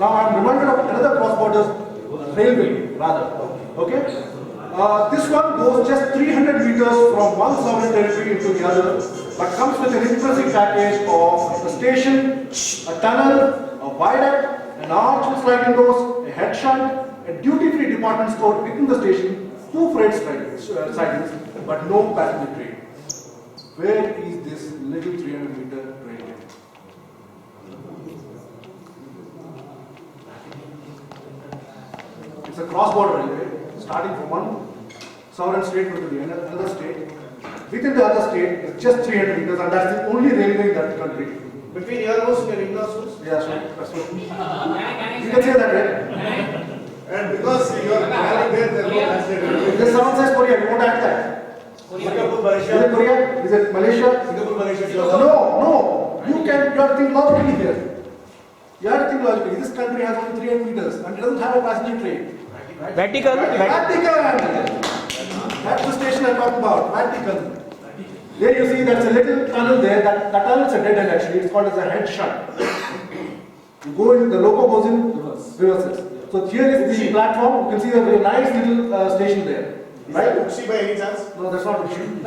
Now I am reminded of another cross-border railway, rather. Okay? This one goes just 300 meters from one sovereign territory into the other, but comes with an impressive package of a station, a tunnel, a viaduct, an arch with sliding doors, a head shunt, a duty-free department store within the station, 2 freight sidings, but no passenger train. Where is this little 300-meter railway? It's a cross-border railway, starting from one sovereign state to the another state. Within the other state, it's just 300 meters, and that's the only railway in that country. Between your house and in-laws house? Yeah, sure. That's what. You can say that, right? And because you are traveling there, there is no passenger. If someone says Korea, you won't act that. Singapore, Is it Malaysia. Korea? Is it Malaysia? Singapore, Malaysia. No. You have to think logically here. You have to think logically. This country has only 300 meters and it doesn't have a passenger train. Vatican. Vatican! That's the station I talked about. Vatican. There you see that's a little tunnel there. That tunnel is a dead end actually. It's called as a head shunt. You go in, the loco goes in reverses. So here is the platform. You can see a very nice little station there. Right? Is that Uxie by any chance? No, that's not Uxie.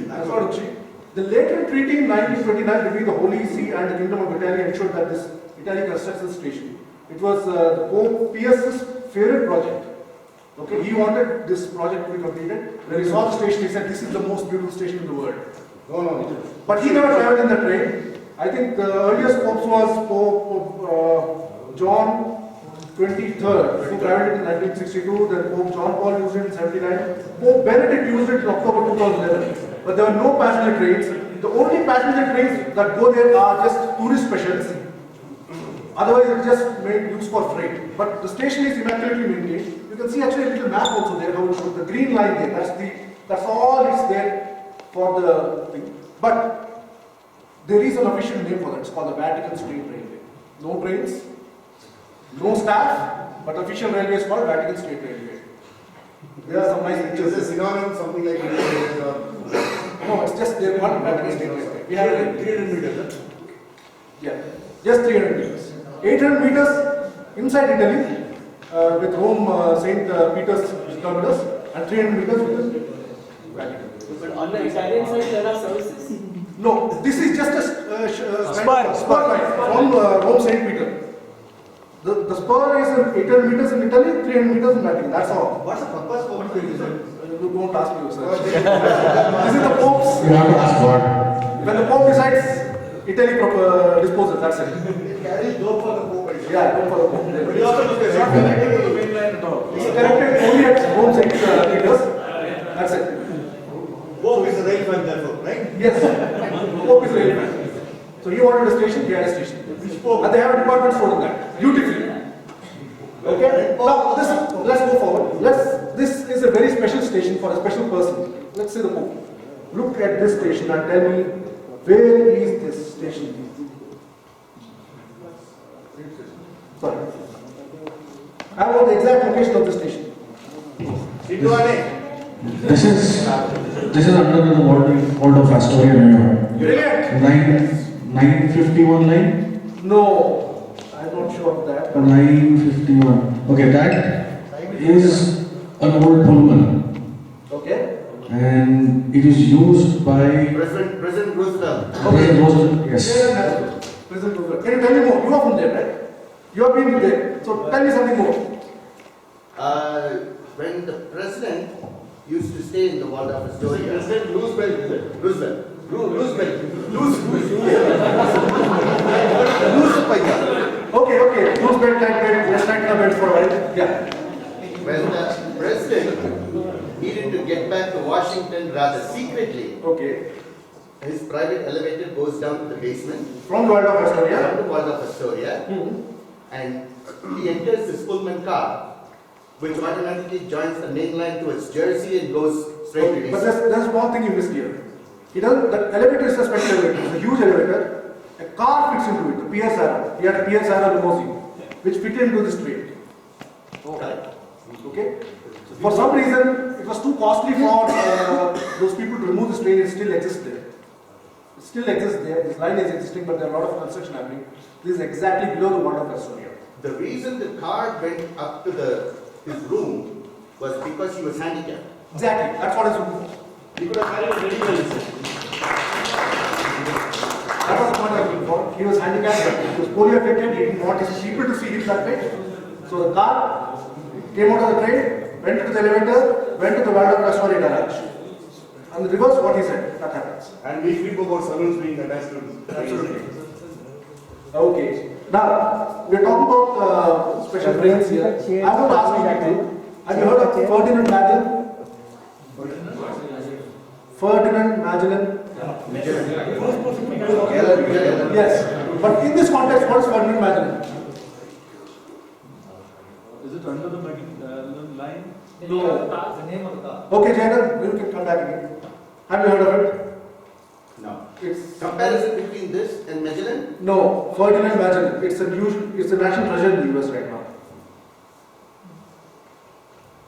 That's not Uxie. The later treaty in 1929 between the Holy See and the Kingdom of Italy ensured that this Italy constructs this station. It was the Pope Pius's favorite project. Okay, he wanted this project to be completed. When he saw the station, he said, "This is the most beautiful station in the world." No. But he never traveled in the train. I think the earliest Pope was Pope John 23rd, who traveled in 1962. Then Pope John Paul used it in 79. Pope Benedict used it in October 2011. But there were no passenger trains. The only passenger trains that go there are just tourist specials. Otherwise, it's just made use for freight. But the station is immaculately maintained. You can see actually a little map also there. How it shows the green line there. That's all it's there for the thing. But there is an official name for that. It's called the Vatican State Railway. No trains, no staff, but official railway is called Vatican State Railway. There are some nice pictures. Is it synonym something like No, it's just the one Vatican State Railway. We have 300 meters? Yeah, just 300 meters. 800 meters inside Italy with Rome St. Peter's terminus and 300 meters with Vatican. But on the Italian side, there are services. No, this is just a Spur line from Rome St. Peter. The spur is 800 meters in Italy, 300 meters in Vatican. That's all. What's the purpose of it? You don't ask me, sir. This is the Pope's. You have to ask God. When the Pope decides, Italy disposes. That's it. It carries dope for the Pope. Yeah, go for the Pope. But you also must be not connected to the main line at all. It's connected only at Rome St. Peter's. That's it. Pope is a rail fan therefore, right? Yes. Pope is railway. So he wanted a station, he had a station. And they have a department store in that. Beautifully. Okay? Now, let's go forward. This is a very special station for a special person. Let's say the Pope. Look at this station and tell me, where is this station? Sorry. I want the exact location of the station. Situane. This is under the Vault of Astoria, New York. Brilliant. 951 line? No, I'm not sure of that. 951. Okay, that is an old Pullman. Okay. And it is used by President Roosevelt. President Roosevelt. Yes. President Ranga. Can you tell me more? You are from there, right? You have been there. So tell me something more. When the president used to stay in the Vault of Astoria. President Roosevelt, is it? Roosevelt. Okay. Who's bed like bed? Let's try to bed for a while. Yeah. When the president needed to get back to Washington rather secretly, Okay. his private elevator goes down to the basement From the Vault of from Astoria. the Vault of Astoria, and he enters his Pullman car, which automatically joins the main line towards Jersey and goes straight to But DC. there's one thing you missed here. The elevator is a special elevator. It's a huge elevator. A car fits into it. The Pierce Arrow. He had a Pierce Arrow limousine, which fit into this train. Okay. For some reason, it was too costly for those people to remove this train. It still exists there. still exists there. This line is existing, but there are a lot of construction happening. This is exactly below the Waldorf Astoria. The reason the car went up to his room was because he was handicapped. Exactly, that's what it's looking for. He could have carried a medical license. That was the point I was looking for. He was handicapped, he was polio affected, he didn't want his people to see him that way. So the car came out of the train, went to the elevator, went to the Waldorf Astoria garage. And the reverse, what he said, that happens. And we speak about servants being attached to Absolutely. Okay. Now, we are talking about special trains here. I want to ask you, have you heard of Ferdinand Magellan? Ferdinand Magellan? Yes. But in this context, what is Ferdinand Magellan? Is it under the line? No. Okay, Jayant, you can come back again. Have you heard of it? No. It's Comparison between this and Magellan? no, Ferdinand Magellan. It's a national treasure in the US right now.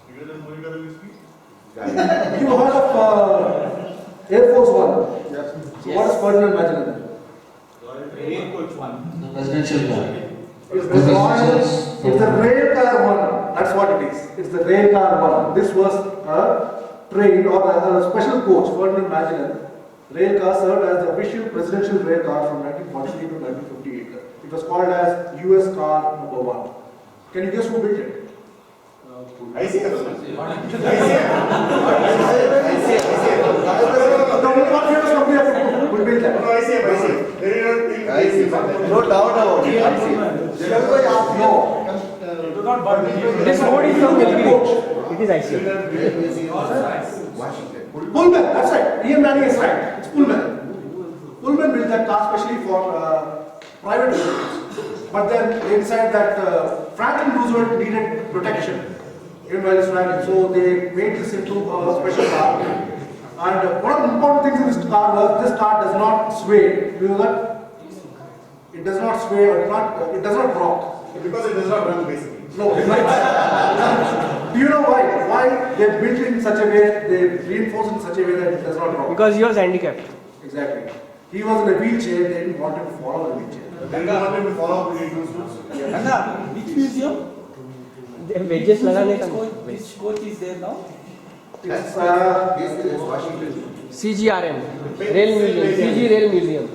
Bigger than Monica that we speak? You heard of Air Force One? Yes. So what is Ferdinand Magellan? Rail coach one. The presidential car. It's the royal, it's the rail car one. That's what it is. It's the rail car one. This was a train or a special coach, Ferdinand Magellan. Rail car served as the official presidential rail car from 1943 to 1958. It was called as US car number 1. Can you guess who built it? I see. No, what famous company who built that? No, I see. No doubt about it. No. This road is from Nilgiri. It is ICF. Washington. Pullman, that's right. Ian Manning is right. It's Pullman. Pullman built that car specially for private vehicles. But then they decided that Franklin Roosevelt needed protection even while he's traveling. So they made this into a special car. And one of the important things in this car was this car does not sway. You know that? It does not sway or it does not rock. Because it does not run basically. No, it's not. Do you know why? Why they built it in such a way, they reinforced it in such a way that it does not rock? Because he was handicapped. Exactly. He was in a wheelchair, they didn't want him to follow the wheelchair. They don't want him to follow up with the rules. Which museum? Wedges लगाने का. Which coach is there now? It's It's Washington. CGRM. Rail Museum. CG Rail Museum.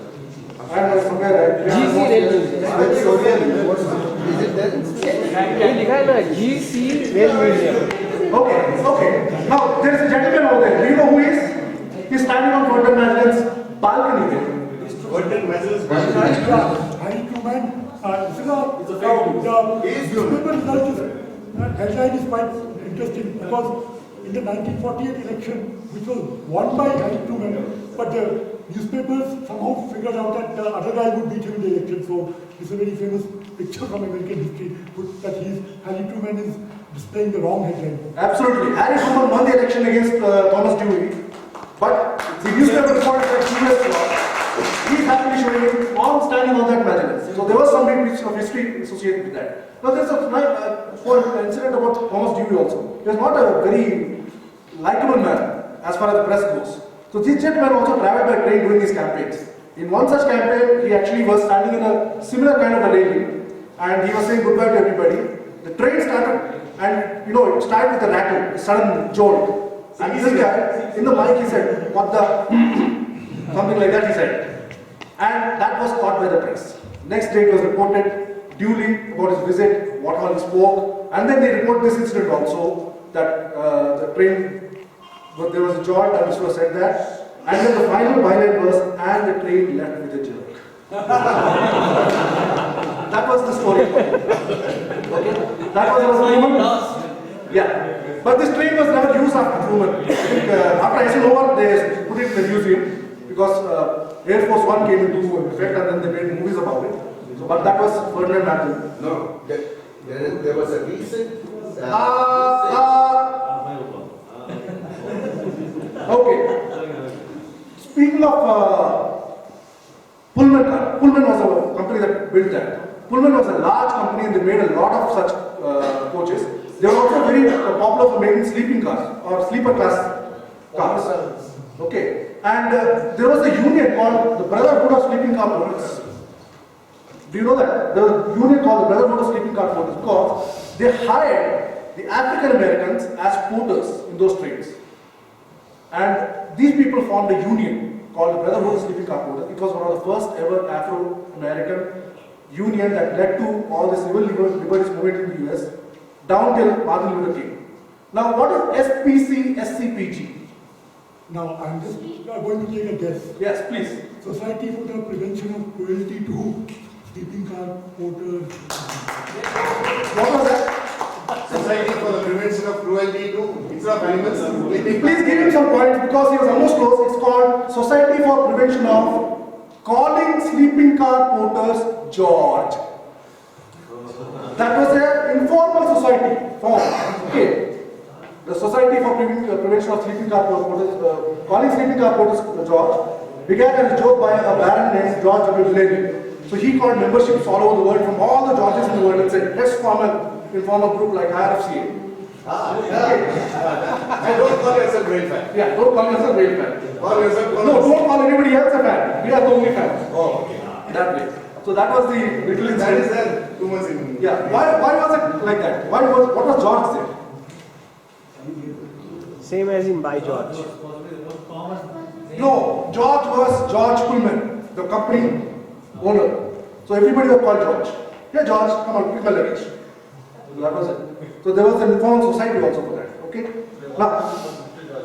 I don't know, somewhere right. GC Rail Museum. Is it there? ये लिखा है ना GC Rail Museum. Okay. Now there is a gentleman over there. Do you know who he is? He's standing on Ferdinand Magellan's balcony there. Ferdinand Magellan's It's a headline is quite interesting because in the 1948 election, which was won by Harry Truman, but the newspapers somehow figured out that the other guy would beat him in the election. So it's a very famous picture from American history that Harry Truman is displaying the wrong headline. Absolutely. Harry Truman won the election against Thomas Dewey, but the newspaper reported that he was he's happily showing him on standing on that Magellan. So there was some big piece of history associated with that. Now there's a incident about Thomas Dewey also. He was not a very likable man as far as the press goes. So this gentleman also traveled by train during his campaigns. In one such campaign, he actually was standing in a similar kind of a railing and he was saying goodbye to everybody. The train started and it started with a rattle, a sudden jolt. And this guy, in the mic he said, what the, something like that he said. And that was caught by the press. Next day it was reported duly about his visit, what all he spoke, and then they report this incident also, that the train, but there was a jolt and Mr. said that, and then the final byline was, and the train left with a jerk. That was the story. Okay? That was the moment. Yeah. But this train was never used after Truman. I think after Eisenhower, they put it in the museum because Air Force One came into effect and then they made movies about it. So, but that was Ferdinand Magellan. No, there was a recent. Okay. Speaking of Pullman was a company that built that. Pullman was a large company and they made a lot of such coaches. They were also very popular for making sleeping cars or sleeper class cars. Okay. And there was a union called the Brotherhood of Sleeping Car Porters. Do you know that? There was a union called the Brotherhood of Sleeping Car Porters because they hired the African Americans as porters in those trains. And these people formed a union called the Brotherhood of Sleeping Car Porters. It was one of the first ever Afro-American union that led to all the civil liberties movement in the US down till Martin Luther King. Now, what is SPC, SCPG? Now, I'm just going to take a guess. Yes, please. Society for the Prevention of Cruelty to Sleeping Car Porters. What was that? Society for the Prevention of Cruelty to It's of Animals. Please give him some points because he was almost close. It's called Society for Prevention of Calling Sleeping Car Porters George. That was an informal society formed. Okay. The Society for Prevention of Sleeping Car Porters, calling sleeping car porters George, began as a joke by a baron named George W. Delaney. So he called memberships all over the world from all the Georges in the world and said, let's form an informal group like IRFCA. And don't call yourself rail fan. Yeah, don't call yourself a real fan. Call yourself. No, don't call anybody else a fan. We are the only fans. Oh, okay. That way. So that was the little That is incident. there too much in. Yeah. Why was it like that? What was George saying? Same as in by George. No, George was George Pullman, the company owner. So everybody was called George. Yeah, George, come on, pick my luggage. So that was it. So there was an informal society also for that. Okay.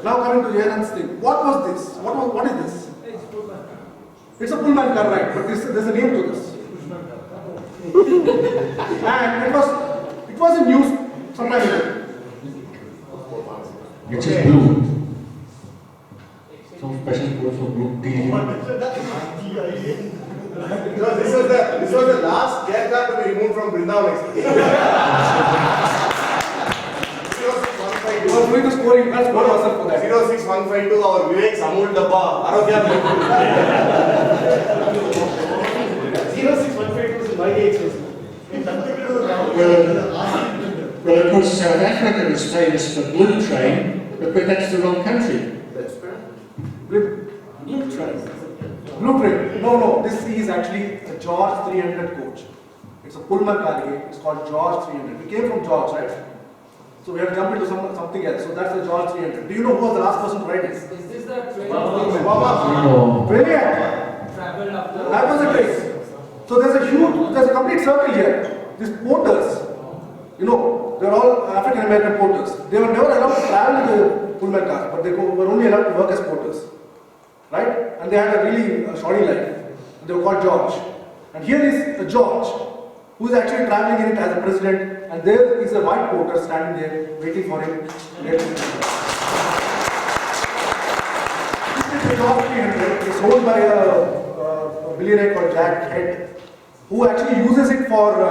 Now coming to Jayan's thing. What was this? What is this? It's a Pullman car, right? But there's a name to this. And it was in use sometime ago. Which is blue. Some special code for blue tea. No, this was the last jet car to be removed from Vrindavan Express. You were doing the scoring, that's what yourself for that. 06152 our Vivek Samul Dabba Arogya. 06152 is my age. Well, of course, South Africa is famous for blue train, but that's the wrong country. That's correct. Blue train. Blue train. No. This is actually a George 300 coach. It's a Pullman car again. It's called George 300. We came from George, right? So we have to jump into something else. So that's the George 300. Do you know who was the last person to write this? Is this the train No. Brilliant. traveled after? That was a train. So there's a complete circle here. These porters, they're all African American porters. They were never allowed to travel in the Pullman car, but they were only allowed to work as porters. Right? And they had a really shoddy life. They were called George. And here is a George who is actually traveling in it as a president, and there is a white porter standing there waiting for him. This is the George 300. It's owned by a billionaire called Jack Head, who actually uses it for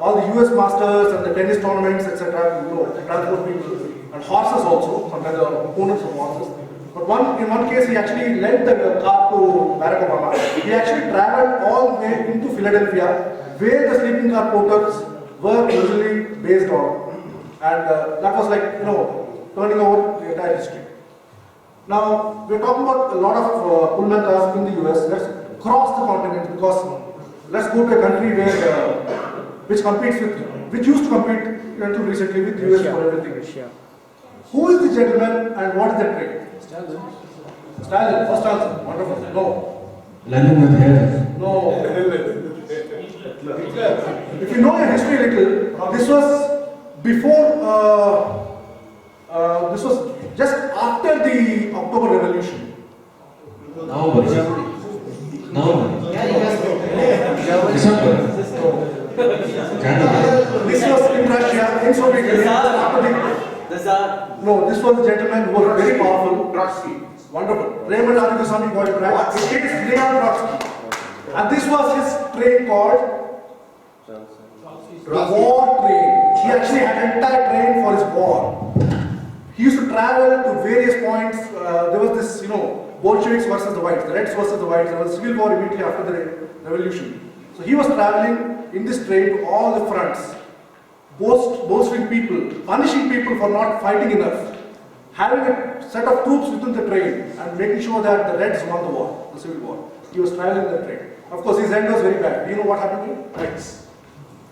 all the US Masters and the tennis tournaments, etc. To transport people and horses also. Sometimes the opponents of horses. But in one case, he actually lent the car to Barack Obama. He actually traveled all the way into Philadelphia, where the sleeping car porters were usually based on. And that was like, turning over the entire history. Now, we're talking about a lot of Pullman cars in the US. Let's cross the continent because let's go to a country which used to compete until recently with the US for everything. Russia. Who is the gentleman and what is the trade? Stalin, first answer. Wonderful. No. London with hair. No. If you know your history a little, this was before, this was just after the October Revolution. No. December. January. This was in Russia, in Soviet Union, after the... No, this was a gentleman who was very powerful. Trotsky. Wonderful. Raymond Arundusamy got it right. It is Leon Trotsky. And this was his train called the war train. He actually had an entire train for his war. He used to travel to various points. There was this, Bolsheviks versus the Whites, the Reds versus the Whites. There was a civil war immediately after the revolution. So he was traveling in this train to all the fronts, bolstering people, punishing people for not fighting enough, having a set of troops within the train and making sure that the Reds won the war, the civil war. He was traveling in the train. Of course, his end was very bad. Do you know what happened to him? Axe.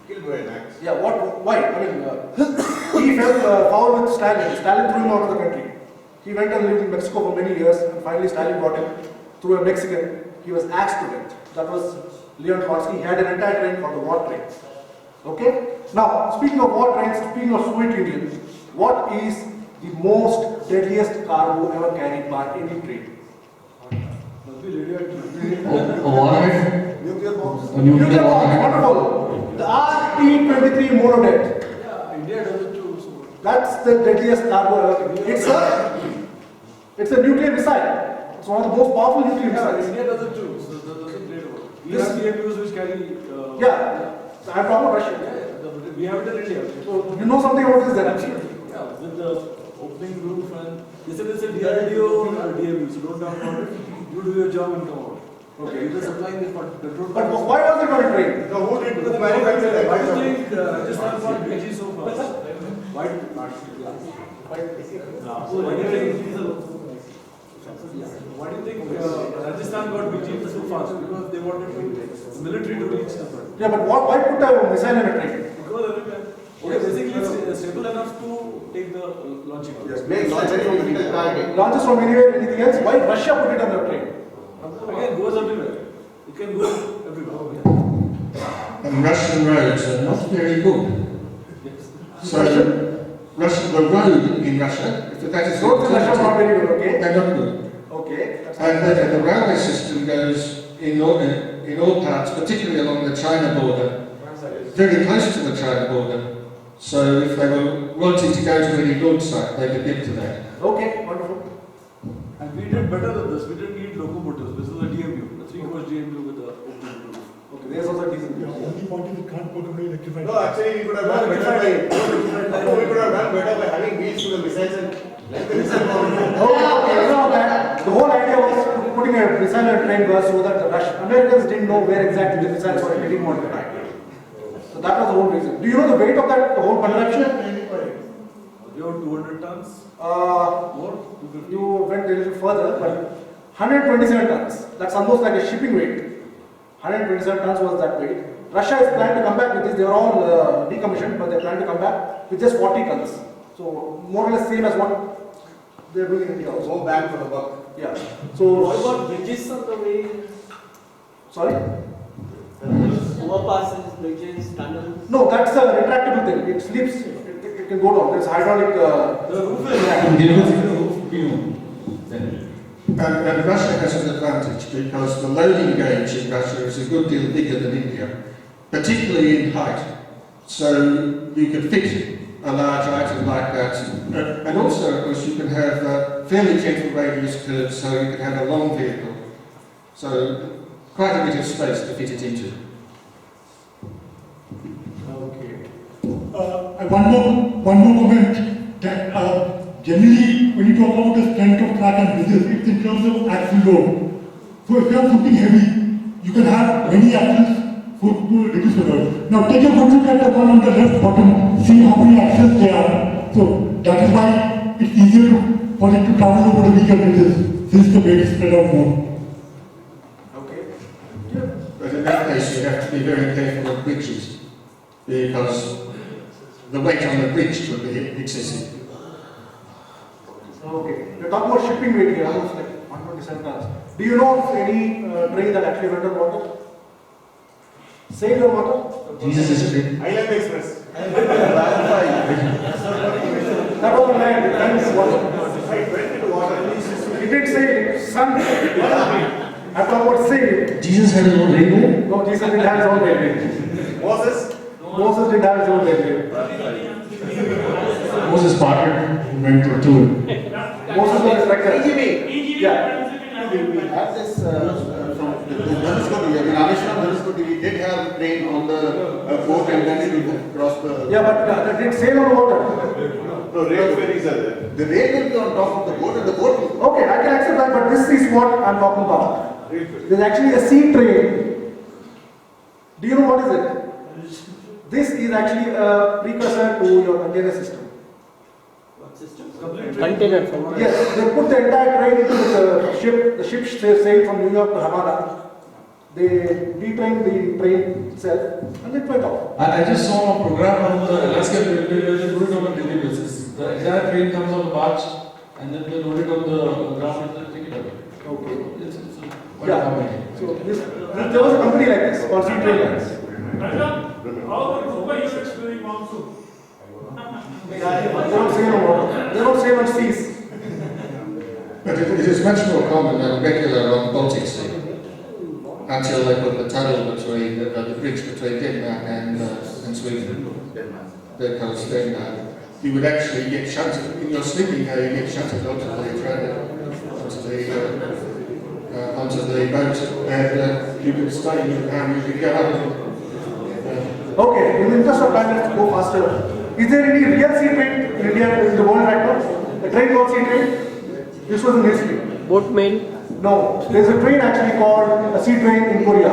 Killed by an axe. Yeah, why? I mean, he fell foul with Stalin. Stalin threw him out of the country. He went and lived in Mexico for many years, and finally Stalin got him through a Mexican. He was axed to death. That was Leon Trotsky. He had an entire train called the war train. Okay? Now, speaking of war trains, speaking of Soviet Union, what is the most deadliest cargo ever carried by any train? A warhead? Nuclear bombs. A nuclear Nuclear bombs, warhead? wonderful. The RT-23 monodet. Yeah, India does it too. So. That's the deadliest cargo ever. It's a nuclear missile. It's one of the most powerful nuclear Yeah, missiles. India does it too. So that doesn't play about. We This- have DMUs which carry. Yeah, so I'm talking about Russia. We have it in India. So you know something about this then? Yeah, with the opening roof and they said it's a DRDO or DMU, so don't talk about it. You do your job and come out. Okay, you're supplying this for petrol. But why was it on a train? No, who manufactured that? Why do you think Rajasthan got BG so fast? Why? So why do you think? Why do you think Rajasthan got BG so fast? Because they wanted the military to reach the front. Yeah, but why put a missile in a train? Because okay, basically it's stable enough to take the launching. Yes, Makes a very difficult target. Launches from anywhere, anything else? Why Russia put it on a train? Again, goes everywhere. It can go everywhere. And Russian roads are not very good. So the road in Russia, if that is Roads in Russia are not very good, okay? they're not good. Okay. that's And the railway system goes in all parts, particularly along the China border, very close to the China border. So if they were wanting to go to any good site, they could get to that. Okay, wonderful. And we did better than this. We didn't need locomotives. This is a DMU, a 3-coach DMU with the open roof. Okay, there's also a decent. The only point is it can't go to the electrified. No, actually, we could have done better by. No, we could have done better by having wheels to the missiles and let the missile go. Okay, you know that the whole idea was putting a missile on a train was so that the Americans didn't know where exactly the missiles were hitting on the time. So that was the whole reason. Do you know the weight of that whole contraption? You have 200 tons more? 250? You went a little further, but 127 tons. That's almost like a shipping weight. 127 tons was that weight. Russia is planning to come back with this. They are all decommissioned, but they plan to come back with just 40 tons. So more or less same as what they are doing in India also. Go back for the buck. Yeah. So What about bridges on the way? sorry. Overpasses, bridges, tunnels? No, that's a retractable thing. It slips. It can go down. There's hydraulic. The roof is And Russia has an advantage because the loading gauge in Russia is a good deal bigger than India, particularly in height. So you could fit a large item like that. And also, of course, you can have fairly gentle radius curves, so you can have a long vehicle. So quite a bit of space to fit it into. One more comment that generally when you talk about the strength of track and bridges, it's in terms of axle load. So if you are putting heavy, you can have many axles to reduce the load. Now take a good look at the one on the left bottom, see how many axles there are. So that is why it's easier for it to travel over the weaker bridges since the weight is spread out more. Okay. But in that case, you have to be very careful of bridges because the weight on the bridge could be excessive. Okay. We're talking about shipping weight here, almost like 127 tons. Do you know of any train that actually went on water? Sailed on water? Jesus is a bit. Island Express. That was on land. It went water. I went into water. It did sail. It sunk. I'm talking about sail. Jesus had his own railway. No, Jesus didn't have his own railway. Moses. Moses didn't have his own railway. Moses Parker went for a tour. Moses was like a... Yeah. We have this from the Dhanushkoti, Rameshwaram we did have a train on the boat and then it will cross the... Yeah, but did sail on water? No, rail ferries are there. The rail will be on top of the boat and the boat will... Okay, I can accept that, but this is what I'm talking about. There's actually a sea train. Do you know what is it? This is actually a precursor to your container system. Containers. Yes, they put the entire train into the ship. The ship sailed from New York to Havana. They detrained the train itself and it went off. I just saw a program on the Alaska Railway where they do it on a daily basis. The entire train comes on a barge and then they load it on the ground and then take it away. Okay. It's quite Yeah. common. So there was a company like this called Sea Train Lines. They don't say no water. They don't say much seas. But it is much more common and regular on the Baltic Sea until they put the tunnel between the bridge between Denmark and Sweden. Because then you would actually get shunted in your sleeping car. You get shunted onto the train, onto the boat, and you could stay in your car. You could go up. Okay, in the interest of time, let's go faster. Is there any real sea train in India in the world right now? A train called sea train? This was in history. Boat mail. No, there's a train actually called a sea train in Korea.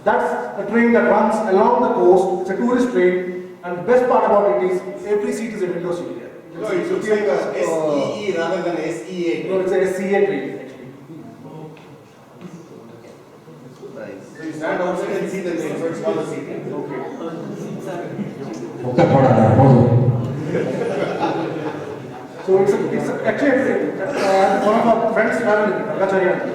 That's a train that runs along the coast. It's a tourist train, and the best part about it is every seat is a window seat here. No, it looks like a SEE rather than SEA. No, it's a SCA train actually. So you stand outside and see the train, so it's called a seat. So it's actually one of our friends traveling, Ranga.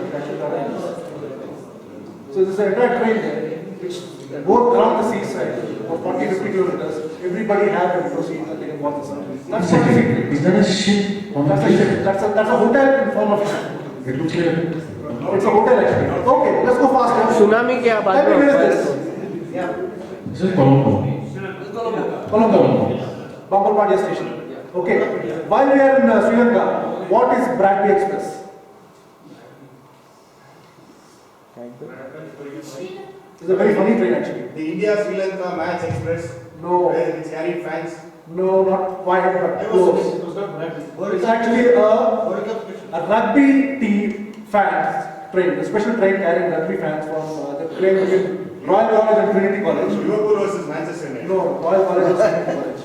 So there's an entire train there, which goes around the seaside for 40-50 kilometers. Everybody has a window seat and they can watch the sun. That's not a sea train. Is that a ship on the ship? That's a hotel in form of a ship. It looks like It's a hotel actually. Okay, let's go faster. Tsunami के बाद Let me में finish this. this is Colombo. Colombo. Bambalpadia station. Okay. While we are in Sri Lanka, what is Bradley Express? It's a very funny train actually. The India-Sri Lanka Match Express, No, where it carried fans. no, not quite, but close. It's actually a rugby team fans train, a special train carrying rugby fans from the train between Royal College and Trinity College. Liverpool versus Manchester United. No, Royal College and Trinity College.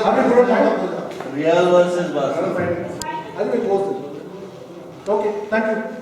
Have you good time? Real versus Barca. Another fight. I think we closed it. Okay, thank you.